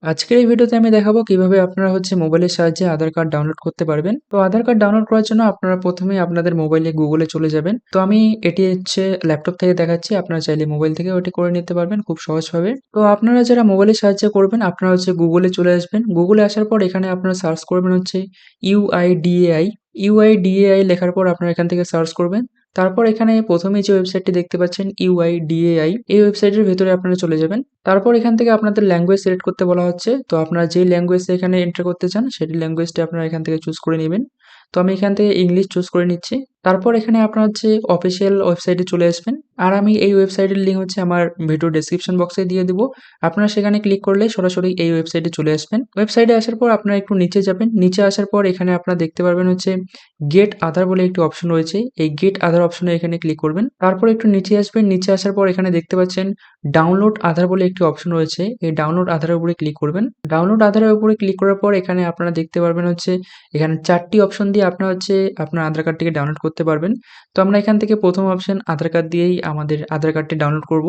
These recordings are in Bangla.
আজকের এই ভিডিওতে আমি দেখাবো কিভাবে আপনারা মোবাইলের সাহায্যে আধার কার্ড ডাউনলোড করতে পারবেন। তো আধার কার্ড ডাউনলোড করার জন্য আপনারা প্রথমেই আপনাদের মোবাইলে গুগলে চলে যাবেন। তো আমি এটি ল্যাপটপ থেকে দেখাচ্ছি। আপনারা চাইলে মোবাইল থেকেও এটি করে নিতে পারবেন খুব সহজভাবে। তো আপনারা যারা মোবাইলের সাহায্যে করবেন আপনারা গুগলে চলে আসবেন। গুগলে আসার পর এখানে আপনারা সার্চ করবেন UIDAI। UIDAI লেখার পর আপনারা এখান থেকে সার্চ করবেন। তারপর এখানে প্রথমেই যে ওয়েবসাইটটি দেখতে পাচ্ছেন UIDAI, এই ওয়েবসাইটের ভেতরে আপনারা চলে যাবেন। তারপর এখান থেকে আপনাদের ল্যাঙ্গুয়েজ সিলেক্ট করতে বলা হচ্ছে। তো আপনারা যেই ল্যাঙ্গুয়েজটা এখানে এন্টার করতে চান সেটি ল্যাঙ্গুয়েজটি আপনারা এখান থেকে চুজ করে নিবেন। তো আমি এখান থেকে ইংলিশ চুজ করে নিচ্ছি। তারপর এখানে আপনার অফিসিয়াল ওয়েবসাইটে চলে আসবেন। আর আমি এই ওয়েবসাইটের লিঙ্ক আমার ভিডিও ডেসক্রিপশন বক্সে দিয়ে দিব। আপনারা সেখানে ক্লিক করলে সরাসরি এই ওয়েবসাইটে চলে আসবেন। ওয়েবসাইটে আসার পর আপনারা একটু নিচে যাবেন। নিচে আসার পর এখানে আপনারা দেখতে পারবেন গেট আধার বলে একটি অপশন রয়েছে। এই গেট আধার অপশনে এখানে ক্লিক করবেন। তারপর একটু নিচে আসবেন। নিচে আসার পর এখানে দেখতে পাচ্ছেন ডাউনলোড আধার বলে একটি অপশন রয়েছে। এই ডাউনলোড আধারের উপরে ক্লিক করবেন। ডাউনলোড আধারের উপরে ক্লিক করার পর এখানে আপনারা দেখতে পারবেন এখানে ৪ টি অপশন দিয়ে আপনারা আপনার আধার কার্ডটিকে ডাউনলোড করতে পারবেন। তো আমরা এখান থেকে ১ম অপশন আধার কার্ড দিয়েই আমাদের আধার কার্ডটি ডাউনলোড করব।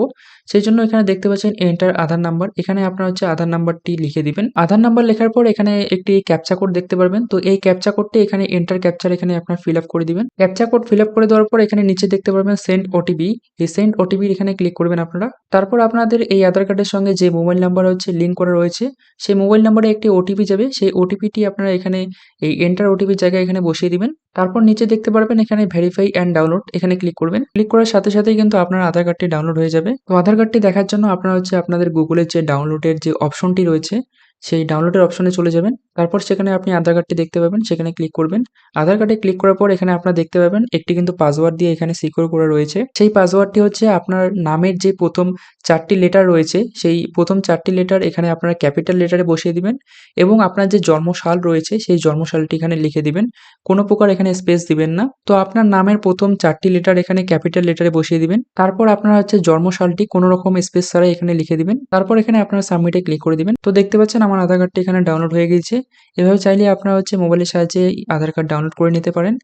সেইজন্য এখানে দেখতে পাচ্ছেন এন্টার আধার নাম্বার। এখানে আপনারা আধার নাম্বারটি লিখে দিবেন। আধার নাম্বার লেখার পর এখানে একটি ক্যাপচা কোড দেখতে পারবেন। তো এই ক্যাপচা কোডটি এখানে এন্টার ক্যাপচার এখানে আপনারা ফিল আপ করে দিবেন। ক্যাপচা কোড ফিল আপ করে দেওয়ার পর এখানে নিচে দেখতে পারবেন সেন্ড ওটিপি। এই সেন্ড ওটিপির এখানে ক্লিক করবেন আপনারা। তারপর আপনাদের এই আধার কার্ডের সঙ্গে যে মোবাইল নাম্বার লিঙ্ক করা রয়েছে, সেই মোবাইল নাম্বারে একটি ওটিপি যাবে। সেই ওটিপিটি আপনারা এখানে এই এন্টার ওটিপির জায়গায় এখানে বসিয়ে দিবেন। তারপর নিচে দেখতে পারবেন এখানে ভেরিফাই অ্যান্ড ডাউনলোড, এখানে ক্লিক করবেন। ক্লিক করার সাথে সাথেই কিন্তু আপনার আধার কার্ডটি ডাউনলোড হয়ে যাবে। তো আধার কার্ডটি দেখার জন্য আপনারা আপনাদের গুগলের যে ডাউনলোডের যে অপশনটি রয়েছে, সেই ডাউনলোডের অপশনে চলে যাবেন। তারপর সেখানে আপনি আধার কার্ডটি দেখতে পাবেন, সেখানে ক্লিক করবেন। আধার কার্ডে ক্লিক করার পর এখানে আপনারা দেখতে পাবেন একটি কিন্তু পাসওয়ার্ড দিয়ে এখানে সিকিউর করা রয়েছে। সেই পাসওয়ার্ডটি আপনার নামের যে ১ম ৪ টি লেটার রয়েছে, সেই ১ম ৪ টি লেটার এখানে আপনারা ক্যাপিটাল লেটারে বসিয়ে দিবেন এবং আপনার যে জন্মসাল রয়েছে, সেই জন্মসালটি এখানে লিখে দিবেন। কোনো প্রকার এখানে স্পেস দিবেন না। তো আপনার নামের ১ম ৪ টি লেটার এখানে ক্যাপিটাল লেটারে বসিয়ে দিবেন। তারপর আপনার জন্মসালটি কোনো রকম স্পেস ছাড়াই এখানে লিখে দিবেন। তারপর এখানে আপনারা সাবমিটে ক্লিক করে দিবেন। তো দেখতে পাচ্ছেন আমার আধার কার্ডটি এখানে ডাউনলোড হয়ে গিয়েছে। এভাবে চাইলে আপনারা মোবাইলের সাহায্যে আধার কার্ড ডাউনলোড করে নিতে পারেন।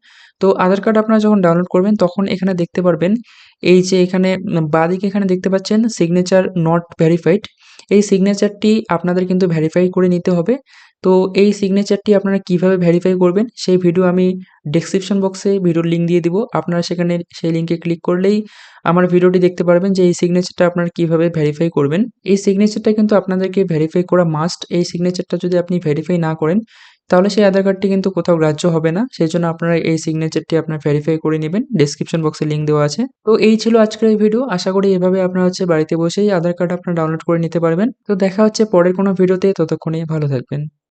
তো আধার কার্ড আপনারা যখন ডাউনলোড করবেন তখন এখানে দেখতে পারবেন এই যে এখানে বাঁদিকে এখানে দেখতে পাচ্ছেন সিগনেচার নট ভেরিফাইড। এই সিগনেচারটি আপনাদের কিন্তু ভেরিফাই করে নিতে হবে। তো এই সিগনেচারটি আপনারা কিভাবে ভেরিফাই করবেন সেই ভিডিও আমি ডেসক্রিপশন বক্সে ভিডিওর লিঙ্ক দিয়ে দিব। আপনারা সেখানে সেই লিঙ্কে ক্লিক করলেই আমার ভিডিওটি দেখতে পারবেন যে এই সিগনেচারটা আপনারা কিভাবে ভেরিফাই করবেন। এই সিগনেচারটা কিন্তু আপনাদেরকে ভেরিফাই করা মাস্ট। এই সিগনেচারটা যদি আপনি ভেরিফাই না করেন তাহলে সেই আধার কার্ডটি কিন্তু কোথাও গ্রাহ্য হবে না। সেজন্য আপনারা এই সিগনেচারটি আপনার ভেরিফাই করে নিবেন। ডেসক্রিপশন বক্সে লিঙ্ক দেওয়া আছে। তো এই ছিল আজকের এই ভিডিও। আশা করি এভাবে আপনারা বাড়িতে বসেই আধার কার্ড আপনারা ডাউনলোড করে নিতে পারবেন। তো দেখা হচ্ছে পরের কোনো ভিডিওতে, ততক্ষণে ভালো থাকবেন।